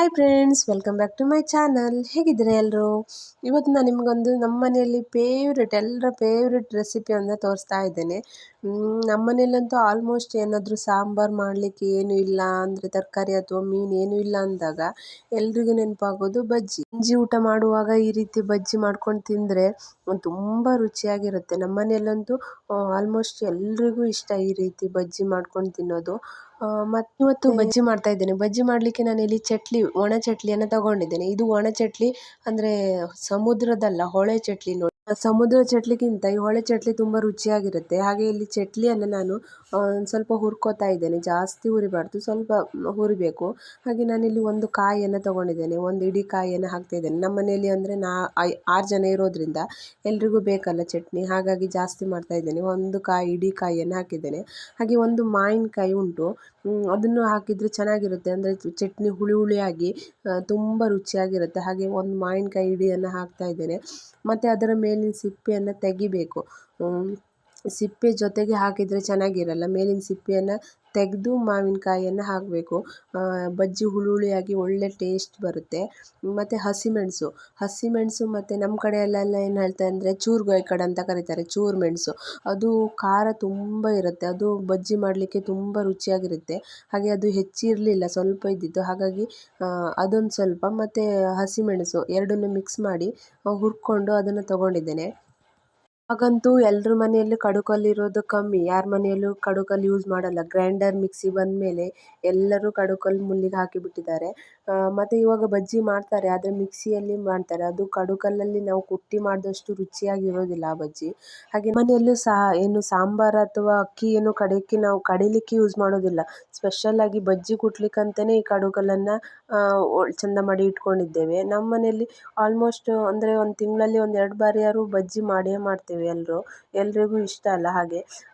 Hi friends, welcome back to my channel. ಹೇಗಿದ್ದೀರಾ ಎಲ್ಲರೂ? ಇವತ್ತು ನಾನು ನಿಮಗೊಂದು ನಮ್ಮ ಮನೆಯಲ್ಲಿ ಎಲ್ಲರ ಫೇವ್ರೆಟ್ ರೆಸಿಪಿಯನ್ನು ತೋರಿಸ್ತಾ ಇದ್ದೇನೆ. ನಮ್ಮ ಮನೆಯಲ್ಲಂತೂ ಆಲ್ಮೋಸ್ಟ್ ಏನಾದರೂ ಸಾಂಬಾರು ಮಾಡಲಿಕ್ಕೆ ಏನೂ ಇಲ್ಲ ಅಂದರೆ ತರಕಾರಿ ಅಥವಾ ಮೀನು ಏನೂ ಇಲ್ಲ ಅಂದಾಗ ಎಲ್ರಿಗೂ ನೆನಪಾಗೋದು ಬಜ್ಜಿ. ಊಟ ಮಾಡುವಾಗ ಈ ರೀತಿ ಬಜ್ಜಿ ಮಾಡ್ಕೊಂಡು ತಿಂದರೆ ತುಂಬ ರುಚಿಯಾಗಿರುತ್ತೆ. ನಮ್ಮ ಮನೆಯಲ್ಲಂತೂ ಆಲ್ಮೋಸ್ಟ್ ಎಲ್ರಿಗೂ ಇಷ್ಟ ಈ ರೀತಿ ಬಜ್ಜಿ ಮಾಡ್ಕೊಂಡು ತಿನ್ನೋದು. ಮತ್ತು ಇವತ್ತು ಬಜ್ಜಿ ಮಾಡ್ತಾ ಇದ್ದೇನೆ. ಬಜ್ಜಿ ಮಾಡಲಿಕ್ಕೆ ನಾನು ಇಲ್ಲಿ ಒಣ ಚಟ್ಲಿಯನ್ನು ತಗೊಂಡಿದ್ದೇನೆ. ಇದು ಒಣ ಚಟ್ಲಿ ಅಂದರೆ ಸಮುದ್ರದಲ್ಲ, ಹೊಳೆ ಚಟ್ಲಿ ನೋಡಿ. ಸಮುದ್ರ ಚಟ್ಲಿಗಿಂತ ಈ ಹೊಳೆ ಚಟ್ಲಿ ತುಂಬ ರುಚಿಯಾಗಿರುತ್ತೆ. ಹಾಗೆ ಇಲ್ಲಿ ಚಟ್ಲಿಯನ್ನು ನಾನು ಸ್ವಲ್ಪ ಹುರ್ಕೋತಾ ಇದ್ದೇನೆ. ಜಾಸ್ತಿ ಹುರಿಬಾರ್ದು, ಸ್ವಲ್ಪ ಹುರಿಬೇಕು. ಹಾಗೆ ನಾನಿಲ್ಲಿ ಒಂದು ಕಾಯಿಯನ್ನು ತಗೊಂಡಿದ್ದೇನೆ, ಒಂದು ಇಡೀ ಕಾಯಿಯನ್ನು ಹಾಕ್ತಾ ಇದ್ದೇನೆ. ನಮ್ಮ ಮನೆಯಲ್ಲಿ ಅಂದರೆ 6 ಜನ ಇರೋದ್ರಿಂದ ಎಲ್ರಿಗೂ ಬೇಕಲ್ಲ ಚಟ್ನಿ, ಹಾಗಾಗಿ ಜಾಸ್ತಿ ಮಾಡ್ತಾ ಇದ್ದೇನೆ. ಒಂದು ಇಡೀ ಕಾಯಿಯನ್ನು ಹಾಕಿದ್ದೇನೆ. ಹಾಗೆ ಒಂದು ಮಾವಿನಕಾಯಿ ಉಂಟು, ಅದನ್ನು ಹಾಕಿದರೆ ಚೆನ್ನಾಗಿರುತ್ತೆ. ಅಂದರೆ ಚಟ್ನಿ ಹುಳಿ ಹುಳಿಯಾಗಿ ತುಂಬ ರುಚಿಯಾಗಿರುತ್ತೆ. ಹಾಗೆ ಒಂದು ಮಾವಿನಕಾಯಿ ಇಡಿಯನ್ನು ಹಾಕ್ತಾ ಇದ್ದೇನೆ. ಮತ್ತು ಅದರ ಮೇಲಿನ ಸಿಪ್ಪೆಯನ್ನು ತೆಗಿಬೇಕು. ಸಿಪ್ಪೆ ಜೊತೆಗೆ ಹಾಕಿದರೆ ಚೆನ್ನಾಗಿರಲ್ಲ. ಮೇಲಿನ ಸಿಪ್ಪೆಯನ್ನು ತೆಗೆದು ಮಾವಿನಕಾಯಿಯನ್ನು ಹಾಕಬೇಕು. ಬಜ್ಜಿ ಹುಳಿ ಹುಳಿಯಾಗಿ ಒಳ್ಳೆ ಟೇಸ್ಟ್ ಬರುತ್ತೆ. ಮತ್ತು ಹಸಿಮೆಣಸು ಮತ್ತು ನಮ್ಮ ಕಡೆಯಲ್ಲೆಲ್ಲ ಏನು ಹೇಳ್ತಾರೆ ಅಂದರೆ ಚೂರುಗಾಯಿ ಕಡೆ ಅಂತ ಕರೀತಾರೆ, ಚೂರು ಮೆಣಸು. ಅದು ಖಾರ ತುಂಬ ಇರುತ್ತೆ, ಅದು ಬಜ್ಜಿ ಮಾಡಲಿಕ್ಕೆ ತುಂಬ ರುಚಿಯಾಗಿರುತ್ತೆ. ಹಾಗೆ ಅದು ಹೆಚ್ಚಿರಲಿಲ್ಲ, ಸ್ವಲ್ಪ ಇದ್ದಿತ್ತು. ಹಾಗಾಗಿ ಅದೊಂದು ಸ್ವಲ್ಪ ಮತ್ತು ಹಸಿಮೆಣಸು ಎರಡನ್ನೂ ಮಿಕ್ಸ್ ಮಾಡಿ ಹುರ್ಕೊಂಡು ಅದನ್ನು ತಗೊಂಡಿದ್ದೇನೆ. ಹಾಗಂತೂ ಎಲ್ಲರ ಮನೆಯಲ್ಲೂ ಕಡುಕಲ್ಲಿರೋದು ಕಮ್ಮಿ, ಯಾರ ಮನೆಯಲ್ಲೂ ಕಡುಕಲ್ಲಿ ಯೂಸ್ ಮಾಡಲ್ಲ. ಗ್ರೈಂಡರ್ ಮಿಕ್ಸಿ ಬಂದ ಮೇಲೆ ಎಲ್ಲರೂ ಕಡುಕಲ್ಲಿ ಮುಲ್ಲಿಗೆ ಹಾಕಿಬಿಟ್ಟಿದ್ದಾರೆ. ಮತ್ತು ಇವಾಗ ಬಜ್ಜಿ ಮಾಡ್ತಾರೆ, ಆದರೆ ಮಿಕ್ಸಿಯಲ್ಲಿ ಮಾಡ್ತಾರೆ. ಅದು ಕಡುಕಲ್ಲಲ್ಲಿ ನಾವು ಕುಟ್ಟಿ ಮಾಡಿದಷ್ಟು ರುಚಿಯಾಗಿರೋದಿಲ್ಲ ಆ ಬಜ್ಜಿ. ಹಾಗೆ ಮನೆಯಲ್ಲೂ ಸಹ ಏನು ಸಾಂಬಾರು ಅಥವಾ ಅಕ್ಕಿ ಏನು ನಾವು ಕಡಿಲಿಕ್ಕೆ ಯೂಸ್ ಮಾಡೋದಿಲ್ಲ. ಸ್ಪೆಷಲ್ಲಾಗಿ ಬಜ್ಜಿ ಕುಟ್ಲಿಕ್ಕಂತಲೇ ಈ ಕಡುಕಲ್ಲನ್ನು ಚೆಂದ ಮಾಡಿ ಇಟ್ಕೊಂಡಿದ್ದೇವೆ. ನಮ್ಮ ಮನೆಯಲ್ಲಿ ಆಲ್ಮೋಸ್ಟ್ ಅಂದರೆ ಒಂದು ತಿಂಗಳಲ್ಲಿ 1-2 ಬಾರಿಯಾದ್ರು ಬಜ್ಜಿ ಮಾಡೇ ಮಾಡ್ತೇವೆ ಎಲ್ರಿಗೂ ಇಷ್ಟ ಅಲ್ಲ.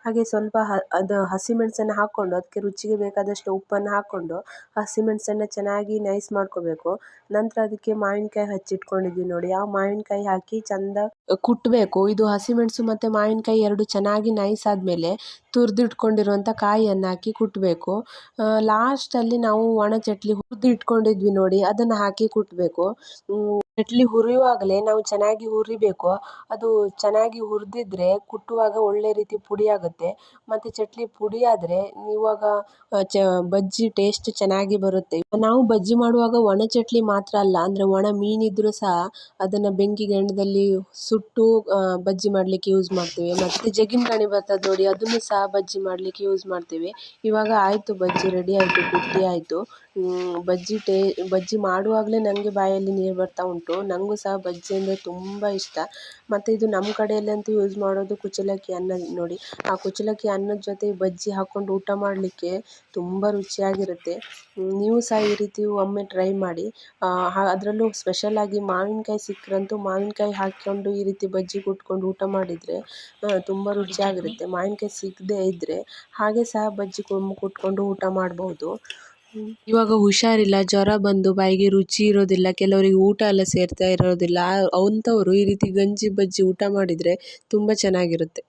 ಹಾಗೆ ಸ್ವಲ್ಪ ಅದು ಹಸಿಮೆಣಸನ್ನು ಹಾಕ್ಕೊಂಡು ಅದಕ್ಕೆ ರುಚಿಗೆ ಬೇಕಾದಷ್ಟು ಉಪ್ಪನ್ನು ಹಾಕ್ಕೊಂಡು ಹಸಿಮೆಣಸನ್ನು ಚೆನ್ನಾಗಿ ನೈಸ್ ಮಾಡ್ಕೋಬೇಕು. ನಂತರ ಅದಕ್ಕೆ ಮಾವಿನಕಾಯಿ ಹಚ್ಚಿಟ್ಕೊಂಡಿದ್ವಿ ನೋಡಿ, ಆ ಮಾವಿನಕಾಯಿ ಹಾಕಿ ಚೆಂದ ಕುಟ್ಟಬೇಕು. ಇದು ಹಸಿಮೆಣಸು ಮತ್ತು ಮಾವಿನಕಾಯಿ ಎರಡು ಚೆನ್ನಾಗಿ ನೈಸ್ ಆದಮೇಲೆ ತುರಿದಿಟ್ಕೊಂಡಿರುವಂಥ ಕಾಯಿಯನ್ನು ಹಾಕಿ ಕುಟ್ಟಬೇಕು. ಲಾಸ್ಟಲ್ಲಿ ನಾವು ಒಣ ಚಟ್ಲಿ ಹುರಿದು ಇಟ್ಕೊಂಡಿದ್ವಿ ನೋಡಿ, ಅದನ್ನು ಹಾಕಿ ಕುಟ್ಟಬೇಕು. ಚಟ್ಲಿ ಹುರಿಯುವಾಗಲೇ ನಾವು ಚೆನ್ನಾಗಿ ಹುರಿಬೇಕು. ಅದು ಚೆನ್ನಾಗಿ ಹುರಿದಿದ್ರೆ ಕುಟ್ಟುವಾಗ ಒಳ್ಳೆ ರೀತಿ ಪುಡಿ ಆಗುತ್ತೆ. ಮತ್ತು ಚಟ್ಲಿ ಪುಡಿ ಆದರೆ ಇವಾಗ ಬಜ್ಜಿ ಟೇಸ್ಟ್ ಚೆನ್ನಾಗಿ ಬರುತ್ತೆ. ನಾವು ಬಜ್ಜಿ ಮಾಡುವಾಗ ಒಣ ಚಟ್ಲಿ ಮಾತ್ರ ಅಲ್ಲ, ಅಂದರೆ ಒಣ ಮೀನಿದ್ರೂ ಸಹ ಅದನ್ನು ಬೆಂಕಿ ಗೆಂಡದಲ್ಲಿ ಸುಟ್ಟು ಬಜ್ಜಿ ಮಾಡಲಿಕ್ಕೆ ಯೂಸ್ ಮಾಡ್ತೇವೆ. ಮತ್ತು ಜಗಿನಗಣಿ ಬರ್ತದೆ ನೋಡಿ, ಅದನ್ನು ಸಹ ಬಜ್ಜಿ ಮಾಡಲಿಕ್ಕೆ ಯೂಸ್ ಮಾಡ್ತೇವೆ. ಇವಾಗ ಆಯಿತು, ಬಜ್ಜಿ ರೆಡಿ ಆಯಿತು, ಕುಟ್ಟಿ ಆಯಿತು. ಬಜ್ಜಿ ಮಾಡುವಾಗಲೇ ನನಗೆ ಬಾಯಲ್ಲಿ ನೀರು ಬರ್ತಾ ಉಂಟು. ನನಗೂ ಸಹ ಬಜ್ಜಿ ಅಂದರೆ ತುಂಬ ಇಷ್ಟ. ಮತ್ತು ಇದು ನಮ್ಮ ಕಡೆಯಲ್ಲಂತೂ ಯೂಸ್ ಮಾಡೋದು ಕುಚಲಕ್ಕಿ ಅನ್ನ ನೋಡಿ. ಆ ಕುಚಲಕ್ಕಿ ಅನ್ನದ ಜೊತೆ ಬಜ್ಜಿ ಹಾಕ್ಕೊಂಡು ಊಟ ಮಾಡಲಿಕ್ಕೆ ತುಂಬ ರುಚಿಯಾಗಿರುತ್ತೆ. ನೀವು ಸಹ ಈ ರೀತಿ ಒಮ್ಮೆ ಟ್ರೈ ಮಾಡಿ. ಅದರಲ್ಲೂ ಸ್ಪೆಷಲಾಗಿ ಮಾವಿನಕಾಯಿ ಸಿಕ್ಕರಂತೂ ಮಾವಿನಕಾಯಿ ಹಾಕ್ಕೊಂಡು ಈ ರೀತಿ ಬಜ್ಜಿ ಕುಟ್ಕೊಂಡು ಊಟ ಮಾಡಿದರೆ ತುಂಬ ರುಚಿಯಾಗಿರುತ್ತೆ. ಮಾವಿನಕಾಯಿ ಸಿಗದೇ ಇದ್ದರೆ ಹಾಗೆ ಸಹ ಬಜ್ಜಿ ಕುಟ್ಕೊಂಡು ಊಟ ಮಾಡ್ಬೋದು. ಇವಾಗ ಹುಷಾರಿಲ್ಲ, ಜ್ವರ ಬಂದು ಬಾಯಿಗೆ ರುಚಿ ಇರೋದಿಲ್ಲ, ಕೆಲವರಿಗೆ ಊಟ ಎಲ್ಲ ಸೇರ್ತಾ ಇರೋದಿಲ್ಲ, ಅಂಥವರು ಈ ರೀತಿ ಗಂಜಿ ಬಜ್ಜಿ ಊಟ ಮಾಡಿದರೆ ತುಂಬ ಚೆನ್ನಾಗಿರುತ್ತೆ.